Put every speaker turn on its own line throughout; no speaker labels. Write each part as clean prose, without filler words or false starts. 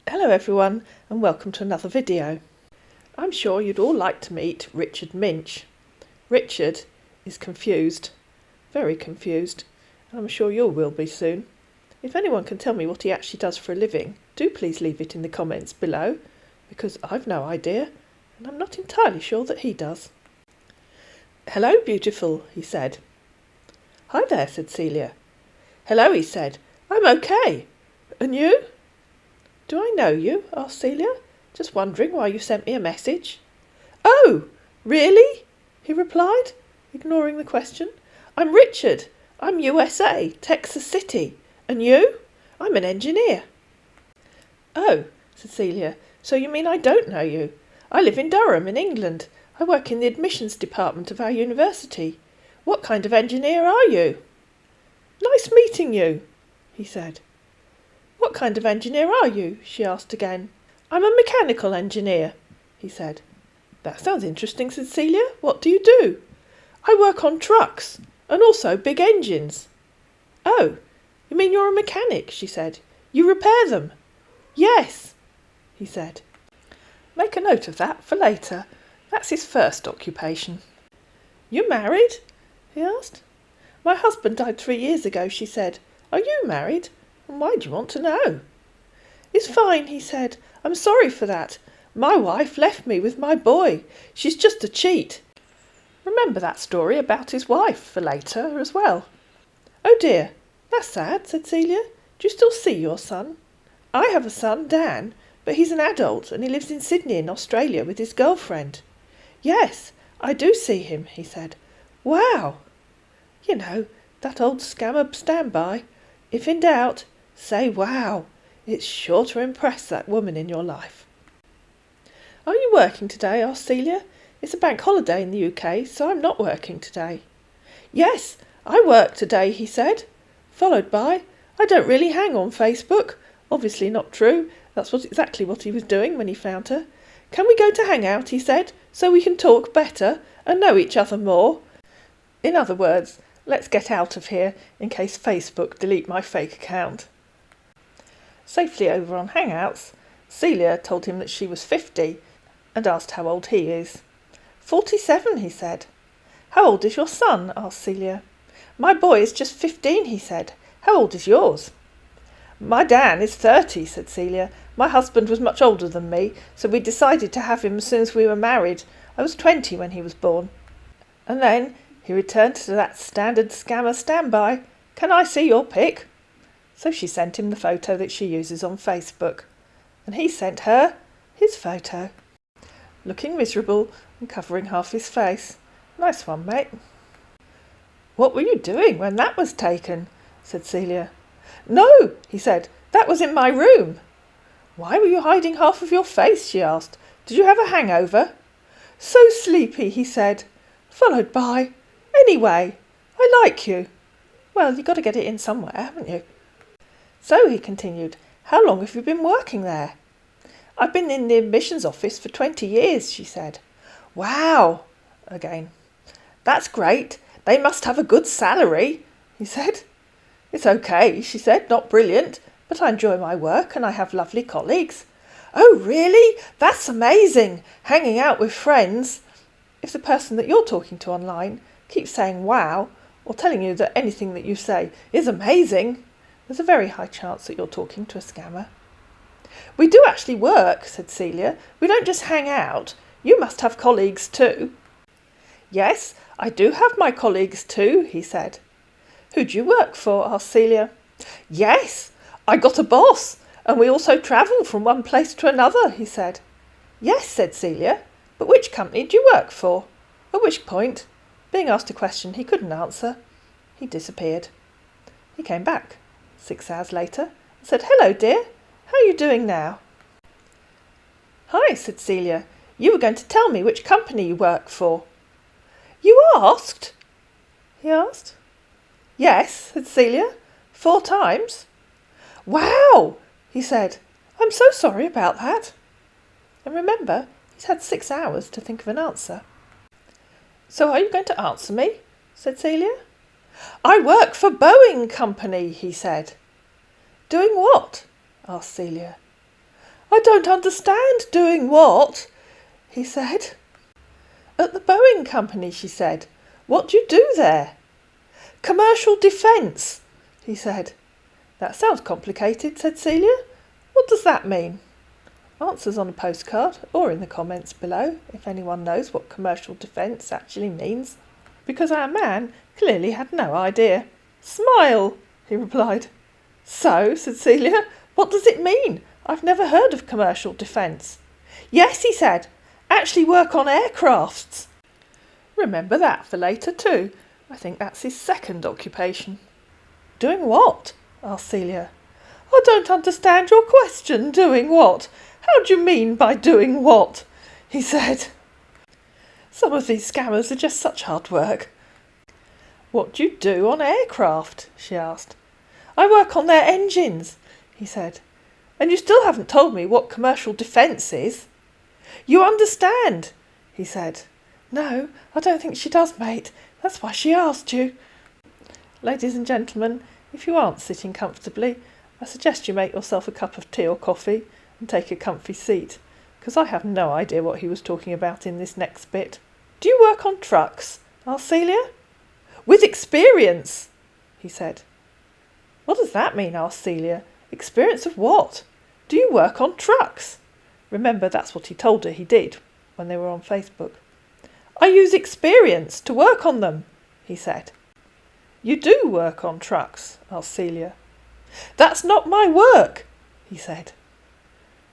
Hello everyone and welcome to another video. I'm sure you'd all like to meet Richard Minch. Richard is confused, very confused, and I'm sure you will be soon. If anyone can tell me what he actually does for a living, do please leave it in the comments below, because I've no idea and I'm not entirely sure that he does. "Hello, beautiful," he said. "Hi there," said Celia. "Hello," he said. "I'm okay. And you?" "Do I know you?" asked Celia, just wondering why you sent me a message. "Oh, really?" he replied, ignoring the question. "I'm Richard. I'm USA, Texas City. And you?" "I'm an engineer." "Oh," said Celia, "so you mean I don't know you? I live in Durham, in England. I work in the admissions department of our university. What kind of engineer are you?" "Nice meeting you," he said. "What kind of engineer are you?" she asked again. "I'm a mechanical engineer," he said. "That sounds interesting," said Celia. "What do you do?" "I work on trucks, and also big engines." "Oh, you mean you're a mechanic?" she said. "You repair them?" "Yes," he said. Make a note of that for later. That's his first occupation. "You married?" he asked. "My husband died 3 years ago," she said. "Are you married? And why do you want to know?" "It's fine," he said. "I'm sorry for that. My wife left me with my boy. She's just a cheat." Remember that story about his wife for later as well. "Oh dear, that's sad," said Celia. "Do you still see your son?" "I have a son, Dan, but he's an adult and he lives in Sydney in Australia with his girlfriend." "Yes, I do see him," he said. "Wow. You know, that old scammer standby. If in doubt, say wow. It's sure to impress that woman in your life." "Are you working today?" asked Celia. "It's a bank holiday in the UK, so I'm not working today." "Yes, I work today," he said, followed by, "I don't really hang on Facebook." Obviously not true. That's exactly what he was doing when he found her. "Can we go to hang out?" he said, "so we can talk better and know each other more?" In other words, let's get out of here in case Facebook delete my fake account. Safely over on Hangouts, Celia told him that she was 50 and asked how old he is. 47, he said. "How old is your son?" asked Celia. "My boy is just 15, he said. "How old is yours?" "My Dan is 30, said Celia. "My husband was much older than me, so we decided to have him as soon as we were married. I was 20 when he was born." And then he returned to that standard scammer standby. "Can I see your pic?" So she sent him the photo that she uses on Facebook. And he sent her his photo, looking miserable and covering half his face. "Nice one, mate." "What were you doing when that was taken?" said Celia. "No," he said. "That was in my room." "Why were you hiding half of your face?" she asked. "Did you have a hangover?" "So sleepy," he said, followed by, "Anyway, I like you." "Well, you've got to get it in somewhere, haven't you?" "So," he continued, "how long have you been working there?" "I've been in the admissions office for 20 years, she said. "Wow," again. "That's great. They must have a good salary," he said. "It's okay," she said, "not brilliant, but I enjoy my work and I have lovely colleagues." "Oh, really? That's amazing, hanging out with friends." If the person that you're talking to online keeps saying wow, or telling you that anything that you say is amazing, there's a very high chance that you're talking to a scammer. "We do actually work," said Celia. "We don't just hang out. You must have colleagues too." "Yes, I do have my colleagues too," he said. "Who do you work for?" asked Celia. "Yes, I got a boss, and we also travel from one place to another," he said. "Yes," said Celia, "but which company do you work for?" At which point, being asked a question he couldn't answer, he disappeared. He came back 6 hours later and said, "Hello, dear. How are you doing now?" "Hi," said Celia. "You were going to tell me which company you work for." "You asked?" he asked. "Yes," said Celia. 4 times. "Wow," he said. "I'm so sorry about that." And remember, he's had 6 hours to think of an answer. "So are you going to answer me?" said Celia. "I work for Boeing Company," he said. "Doing what?" asked Celia. I don't understand. Doing what? He said. At the Boeing Company, she said. What do you do there? Commercial defence, he said. That sounds complicated, said Celia. What does that mean? Answers on a postcard or in the comments below if anyone knows what commercial defence actually means. Because our man clearly had no idea. Smile, he replied. So, said Celia, what does it mean? I've never heard of commercial defence. Yes, he said, actually work on aircrafts. Remember that for later too. I think that's his second occupation. Doing what? Asked Celia. I don't understand your question. Doing what? How do you mean by doing what? He said. Some of these scammers are just such hard work. What do you do on aircraft? She asked. I work on their engines, he said. And you still haven't told me what commercial defence is. You understand, he said. No, I don't think she does, mate. That's why she asked you. Ladies and gentlemen, if you aren't sitting comfortably, I suggest you make yourself a cup of tea or coffee and take a comfy seat, because I have no idea what he was talking about in this next bit. Do you work on trucks? Asked Celia. With experience, he said. What does that mean? Asked Celia. Experience of what? Do you work on trucks? Remember, that's what he told her he did when they were on Facebook. I use experience to work on them, he said. You do work on trucks? Asked Celia. That's not my work, he said.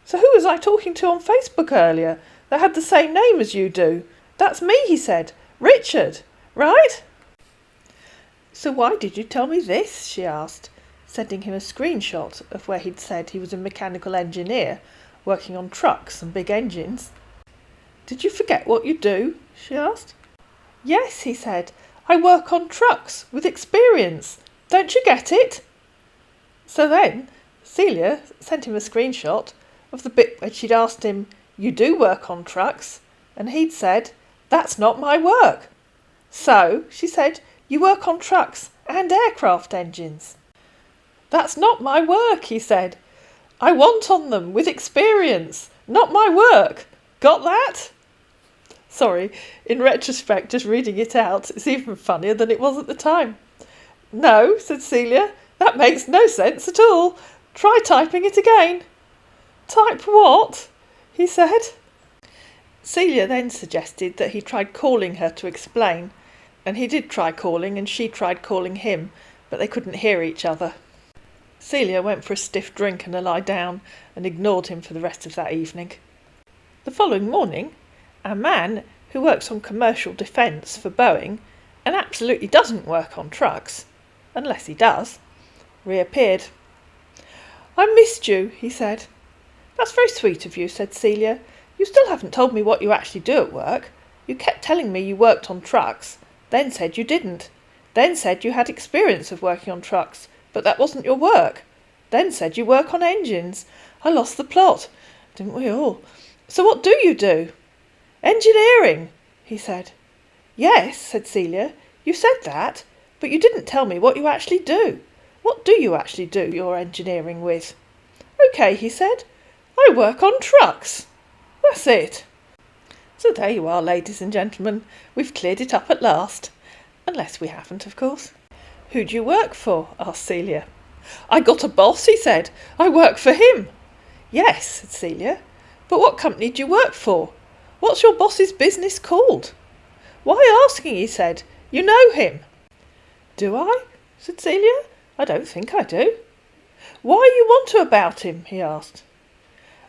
So who was I talking to on Facebook earlier that had the same name as you do? That's me, he said. Richard, right? So why did you tell me this? She asked, sending him a screenshot of where he'd said he was a mechanical engineer working on trucks and big engines. Did you forget what you do? She asked. Yes, he said. I work on trucks with experience. Don't you get it? So then Celia sent him a screenshot of the bit where she'd asked him, You do work on trucks? And he'd said, That's not my work. So, she said, You work on trucks and aircraft engines. That's not my work, he said. I want on them with experience, not my work. Got that? Sorry, in retrospect, just reading it out, it's even funnier than it was at the time. No, said Celia, that makes no sense at all. Try typing it again. Type what? He said. Celia then suggested that he tried calling her to explain, and he did try calling and she tried calling him, but they couldn't hear each other. Celia went for a stiff drink and a lie down and ignored him for the rest of that evening. The following morning, a man who works on commercial defence for Boeing and absolutely doesn't work on trucks, unless he does, reappeared. I missed you, he said. That's very sweet of you, said Celia. You still haven't told me what you actually do at work. You kept telling me you worked on trucks, then said you didn't, then said you had experience of working on trucks, but that wasn't your work, then said you work on engines. I lost the plot, didn't we all? So what do you do? Engineering, he said. Yes, said Celia, you said that, but you didn't tell me what you actually do. What do you actually do your engineering with? OK, he said. I work on trucks. That's it. So there you are, ladies and gentlemen. We've cleared it up at last. Unless we haven't, of course. Who do you work for? Asked Celia. I got a boss, he said. I work for him. Yes, said Celia. But what company do you work for? What's your boss's business called? Why asking, he said. You know him. Do I? Said Celia. I don't think I do. Why you want to about him? He asked.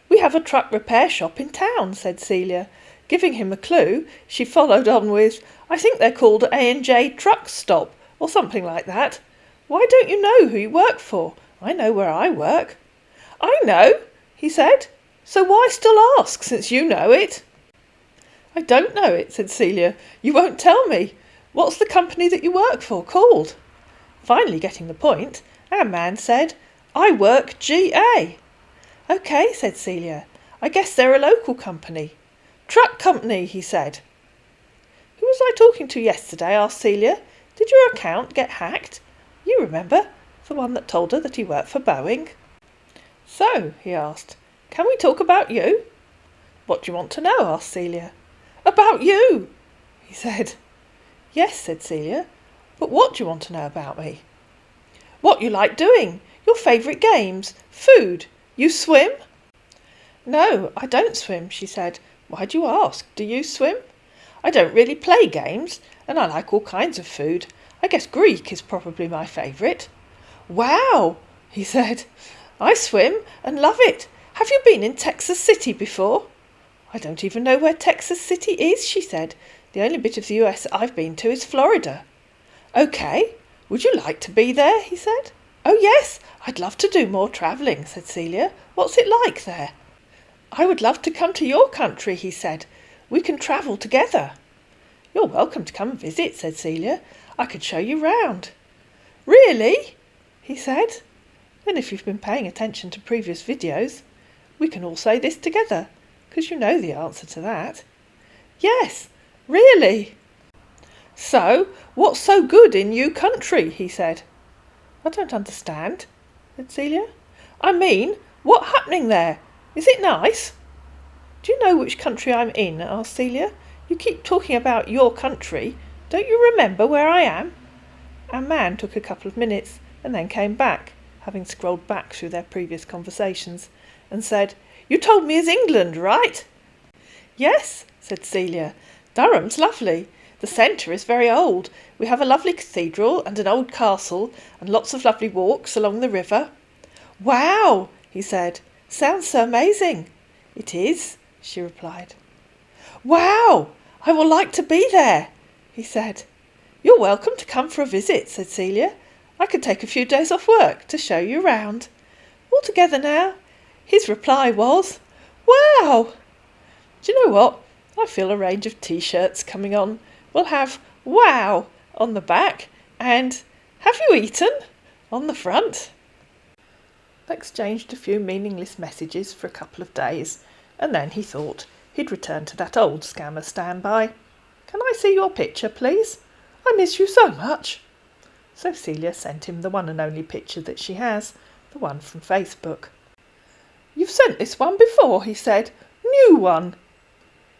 We have a truck repair shop in town, said Celia. Giving him a clue, she followed on with, I think they're called A&J Truck Stop, or something like that. Why don't you know who you work for? I know where I work. I know, he said. So why still ask, since you know it? I don't know it, said Celia. You won't tell me. What's the company that you work for called? Finally getting the point, our man said, I work GA. OK, said Celia. I guess they're a local company. Truck company, he said. Who was I talking to yesterday? Asked Celia. Did your account get hacked? You remember, the one that told her that he worked for Boeing. So, he asked, Can we talk about you? What do you want to know? Asked Celia. About you, he said. Yes, said Celia. But what do you want to know about me? What you like doing, your favourite games, food. You swim? No, I don't swim, she said. Why do you ask? Do you swim? I don't really play games, and I like all kinds of food. I guess Greek is probably my favourite. Wow, he said. I swim and love it. Have you been in Texas City before? I don't even know where Texas City is, she said. The only bit of the US I've been to is Florida. OK, would you like to be there, he said. Oh yes, I'd love to do more travelling, said Celia. What's it like there? I would love to come to your country, he said. We can travel together. You're welcome to come and visit, said Celia. I could show you round. Really? He said. Then if you've been paying attention to previous videos, we can all say this together, because you know the answer to that. Yes, really. So, what's so good in you country? He said. I don't understand, said Celia. I mean, what's happening there? Is it nice? Do you know which country I'm in? Asked Celia. You keep talking about your country. Don't you remember where I am? Our man took a couple of minutes and then came back, having scrolled back through their previous conversations, and said, You told me it's England, right? Yes, said Celia. Durham's lovely. The centre is very old. We have a lovely cathedral and an old castle and lots of lovely walks along the river. Wow, he said. Sounds so amazing. It is, she replied. Wow, I will like to be there, he said. You're welcome to come for a visit, said Celia. I could take a few days off work to show you round. All together now. His reply was, Wow! Do you know what? I feel a range of T-shirts coming on. We'll have Wow on the back and Have you eaten on the front. They exchanged a few meaningless messages for a couple of days, and then he thought he'd return to that old scammer standby. Can I see your picture, please? I miss you so much. So Celia sent him the one and only picture that she has, the one from Facebook. You've sent this one before, he said. New one.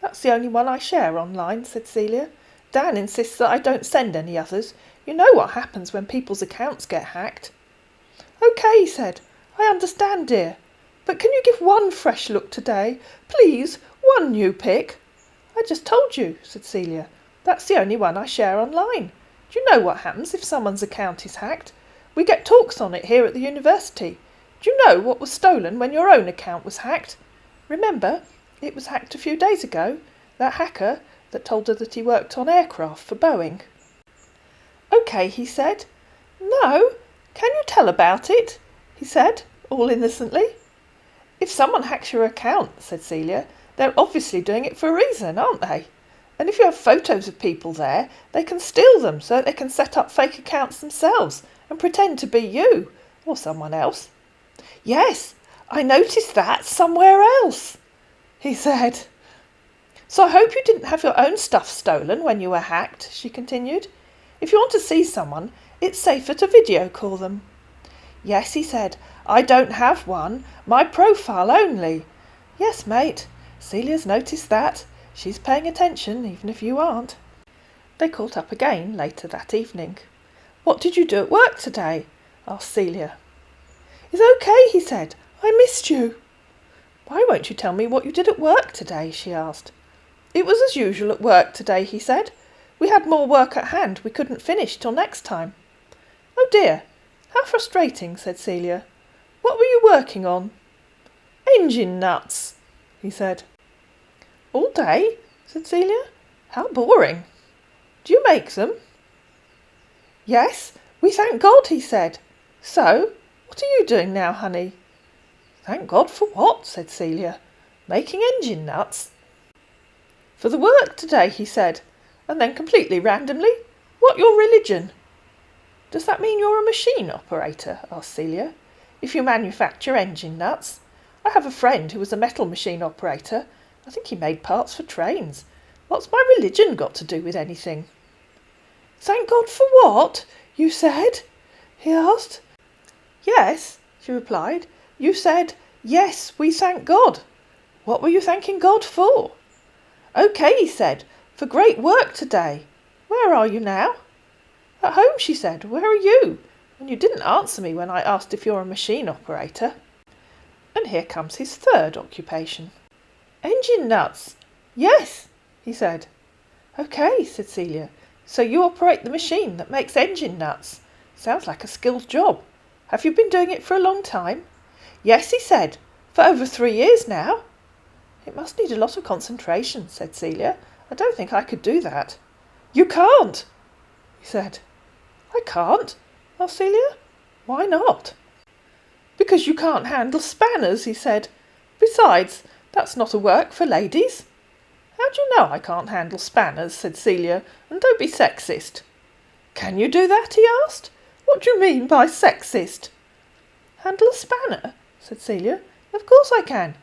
That's the only one I share online, said Celia. Dan insists that I don't send any others. You know what happens when people's accounts get hacked. OK, he said. I understand, dear. But can you give one fresh look today? Please, one new pic. I just told you, said Celia. That's the only one I share online. Do you know what happens if someone's account is hacked? We get talks on it here at the university. Do you know what was stolen when your own account was hacked? Remember, it was hacked a few days ago. That hacker that told her that he worked on aircraft for Boeing. OK, he said. No, can you tell about it? He said, all innocently. If someone hacks your account, said Celia, they're obviously doing it for a reason, aren't they? And if you have photos of people there, they can steal them so that they can set up fake accounts themselves and pretend to be you or someone else. Yes, I noticed that somewhere else, he said. So I hope you didn't have your own stuff stolen when you were hacked, she continued. If you want to see someone, it's safer to video call them. Yes, he said, I don't have one, my profile only. Yes, mate, Celia's noticed that. She's paying attention, even if you aren't. They caught up again later that evening. What did you do at work today? Asked Celia. It's OK, he said. I missed you. Why won't you tell me what you did at work today? She asked. It was as usual at work today, he said. We had more work at hand we couldn't finish till next time. Oh dear, how frustrating, said Celia. What were you working on? Engine nuts, he said. All day, said Celia. How boring. Do you make them? Yes, we thank God, he said. So, what are you doing now, honey? Thank God for what? Said Celia. Making engine nuts. For the work today, he said, and then completely randomly, what your religion? Does that mean you're a machine operator? Asked Celia. If you manufacture engine nuts. I have a friend who was a metal machine operator. I think he made parts for trains. What's my religion got to do with anything? Thank God for what, you said? He asked. Yes, she replied. You said, Yes, we thank God. What were you thanking God for? OK, he said, for great work today. Where are you now? At home, she said. Where are you? And you didn't answer me when I asked if you're a machine operator. And here comes his third occupation. Engine nuts. Yes, he said. OK, said Celia. So you operate the machine that makes engine nuts. Sounds like a skilled job. Have you been doing it for a long time? Yes, he said. For over 3 years now. It must need a lot of concentration, said Celia. I don't think I could do that. You can't, he said. I can't, asked Celia. Why not? Because you can't handle spanners, he said. Besides, that's not a work for ladies. How do you know I can't handle spanners, said Celia, and don't be sexist. Can you do that, he asked. What do you mean by sexist? Handle a spanner, said Celia. Of course I can.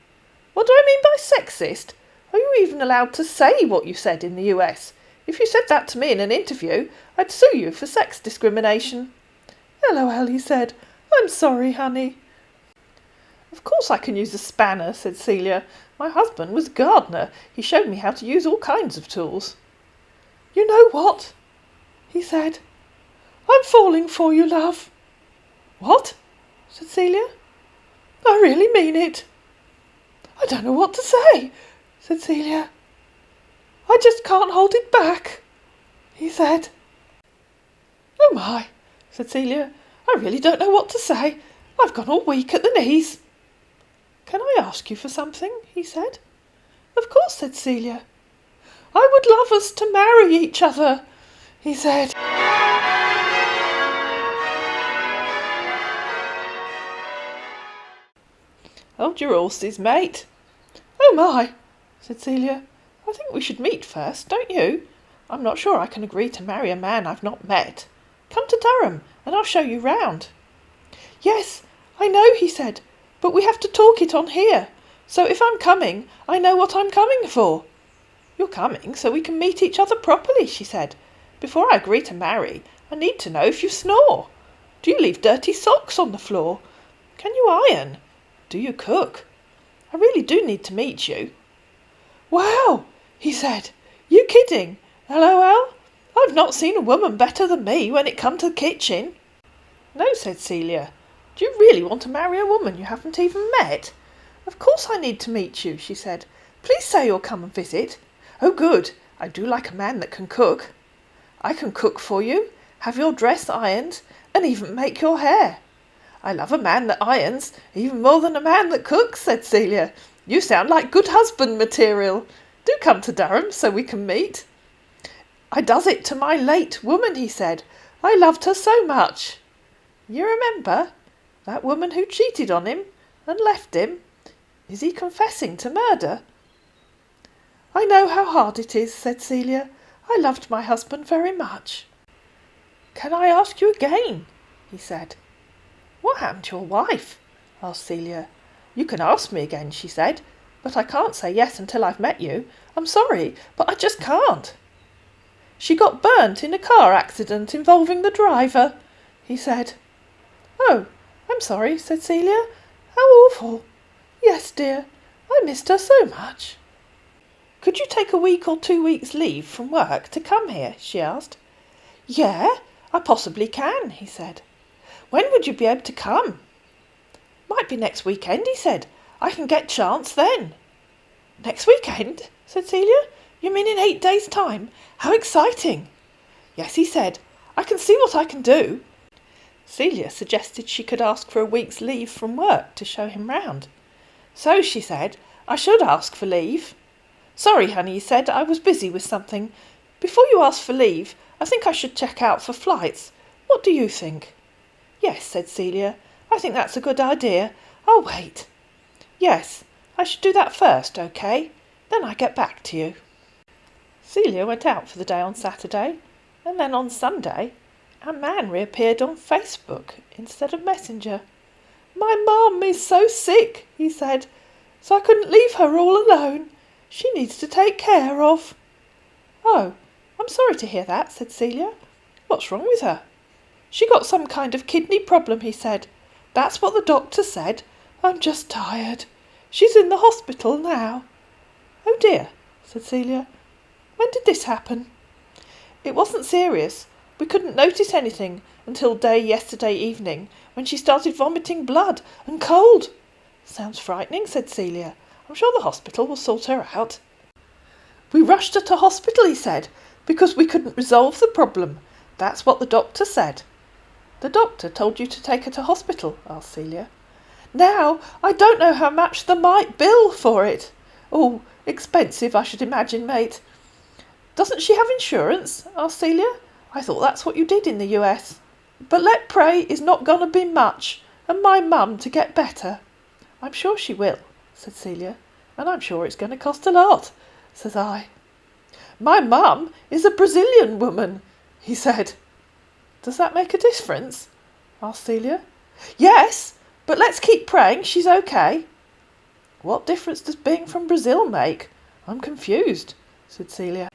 What do I mean by sexist? Are you even allowed to say what you said in the US? If you said that to me in an interview, I'd sue you for sex discrimination. LOL, he said. I'm sorry, honey. Of course I can use a spanner, said Celia. My husband was a gardener. He showed me how to use all kinds of tools. You know what? He said. I'm falling for you, love. What? Said Celia. I really mean it. I don't know what to say, said Celia. I just can't hold it back, he said. Oh my, said Celia. I really don't know what to say. I've gone all weak at the knees. Can I ask you for something? He said. Of course, said Celia. I would love us to marry each other, he said. Hold your horses, mate. Oh my, said Celia. I think we should meet first, don't you? I'm not sure I can agree to marry a man I've not met. Come to Durham and I'll show you round. Yes, I know, he said, but we have to talk it on here. So if I'm coming, I know what I'm coming for. You're coming so we can meet each other properly, she said. Before I agree to marry, I need to know if you snore. Do you leave dirty socks on the floor? Can you iron? Do you cook? I really do need to meet you. Wow, he said. You kidding? LOL? I've not seen a woman better than me when it come to the kitchen. No, said Celia. Do you really want to marry a woman you haven't even met? Of course I need to meet you, she said. Please say you'll come and visit. Oh, good. I do like a man that can cook. I can cook for you, have your dress ironed, and even make your hair. I love a man that irons, even more than a man that cooks, said Celia. You sound like good husband material. Do come to Durham so we can meet. I does it to my late woman, he said. I loved her so much. You remember? That woman who cheated on him and left him? Is he confessing to murder? I know how hard it is, said Celia. I loved my husband very much. Can I ask you again? He said. What happened to your wife? Asked Celia. You can ask me again, she said, but I can't say yes until I've met you. I'm sorry, but I just can't. She got burnt in a car accident involving the driver, he said. Oh, I'm sorry, said Celia. How awful. Yes, dear, I missed her so much. Could you take a week or 2 weeks leave from work to come here? She asked. Yeah, I possibly can, he said. When would you be able to come? Might be next weekend, he said. I can get chance then. Next weekend? Said Celia. You mean in 8 days' time? How exciting. Yes, he said. I can see what I can do. Celia suggested she could ask for a week's leave from work to show him round. So, she said, I should ask for leave. Sorry, honey, he said, I was busy with something. Before you ask for leave, I think I should check out for flights. What do you think? Yes, said Celia. I think that's a good idea. I'll wait. Yes, I should do that first, OK? Then I get back to you. Celia went out for the day on Saturday, and then on Sunday, a man reappeared on Facebook instead of Messenger. My mum is so sick, he said, so I couldn't leave her all alone. She needs to take care of. Oh, I'm sorry to hear that, said Celia. What's wrong with her? She got some kind of kidney problem, he said. That's what the doctor said. I'm just tired. She's in the hospital now." "Oh dear," said Celia. "When did this happen?" "It wasn't serious. We couldn't notice anything until yesterday evening, when she started vomiting blood and cold." "Sounds frightening," said Celia. "I'm sure the hospital will sort her out." "We rushed her to hospital," he said, "because we couldn't resolve the problem. That's what the doctor said." "The doctor told you to take her to hospital?" asked Celia. "Now, I don't know how much they might bill for it." "Oh, expensive, I should imagine, mate." "Doesn't she have insurance?" asked Celia. "I thought that's what you did in the US." "But let pray is not going to be much, and my mum to get better." "I'm sure she will," said Celia, "and I'm sure it's going to cost a lot," says I. "My mum is a Brazilian woman," he said. "Does that make a difference?" asked Celia. "Yes, but let's keep praying she's okay." "What difference does being from Brazil make? I'm confused," said Celia.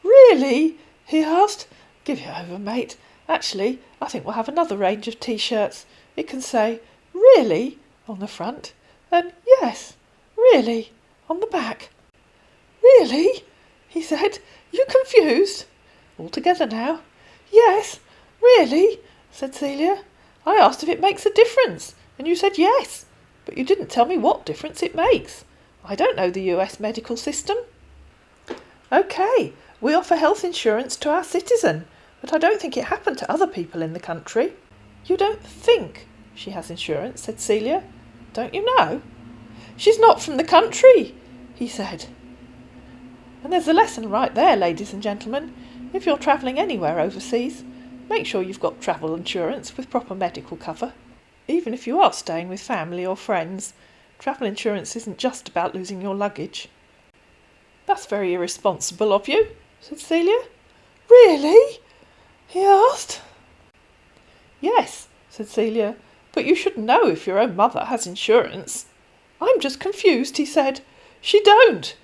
"Really?" he asked. "Give it over, mate. Actually, I think we'll have another range of T-shirts. It can say 'Really' on the front and 'Yes, really' on the back." "Really?" he said. "You confused?" "All together now." "Yes, really," said Celia. "I asked if it makes a difference, and you said yes, but you didn't tell me what difference it makes. I don't know the US medical system." "OK, we offer health insurance to our citizen, but I don't think it happened to other people in the country." "You don't think she has insurance?" said Celia. "Don't you know?" "She's not from the country," he said. And there's a lesson right there, ladies and gentlemen. If you're travelling anywhere overseas, make sure you've got travel insurance with proper medical cover. Even if you are staying with family or friends, travel insurance isn't just about losing your luggage. "That's very irresponsible of you," said Celia. "Really?" he asked. "Yes," said Celia, "but you should know if your own mother has insurance." "I'm just confused," he said. "She don't."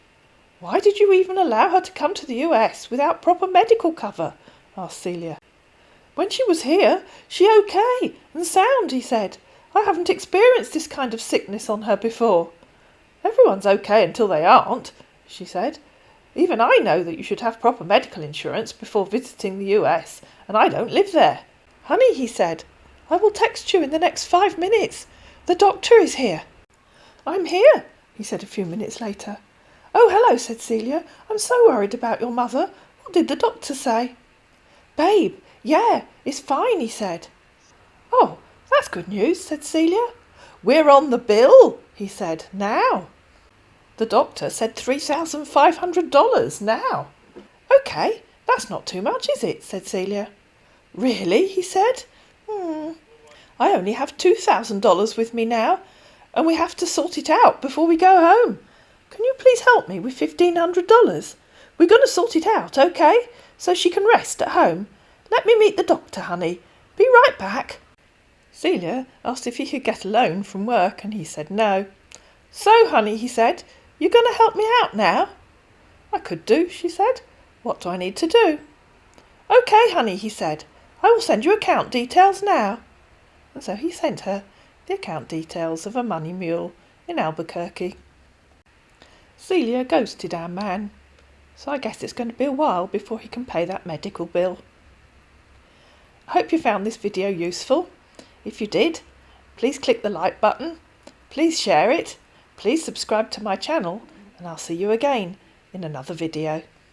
"Why did you even allow her to come to the US without proper medical cover?" asked Celia. "When she was here, she OK and sound," he said. "I haven't experienced this kind of sickness on her before." "Everyone's OK until they aren't," she said. "Even I know that you should have proper medical insurance before visiting the US, and I don't live there." "Honey," he said, "I will text you in the next 5 minutes. The doctor is here." "I'm here," he said a few minutes later. "Oh, hello," said Celia. "I'm so worried about your mother. What did the doctor say?" "Babe, yeah, it's fine," he said. "Oh, that's good news," said Celia. "We're on the bill," he said, "now. The doctor said $3,500 now." "OK, that's not too much, is it?" said Celia. "Really?" he said. I only have $2,000 with me now, and we have to sort it out before we go home. Can you please help me with $1,500? We're going to sort it out, OK? So she can rest at home. Let me meet the doctor, honey. Be right back." Celia asked if he could get a loan from work, and he said no. "So, honey," he said, "you're going to help me out now?" "I could do," she said. "What do I need to do?" "OK, honey," he said. "I will send you account details now." And so he sent her the account details of a money mule in Albuquerque. Celia ghosted our man, so I guess it's going to be a while before he can pay that medical bill. I hope you found this video useful. If you did, please click the like button, please share it, please subscribe to my channel, and I'll see you again in another video.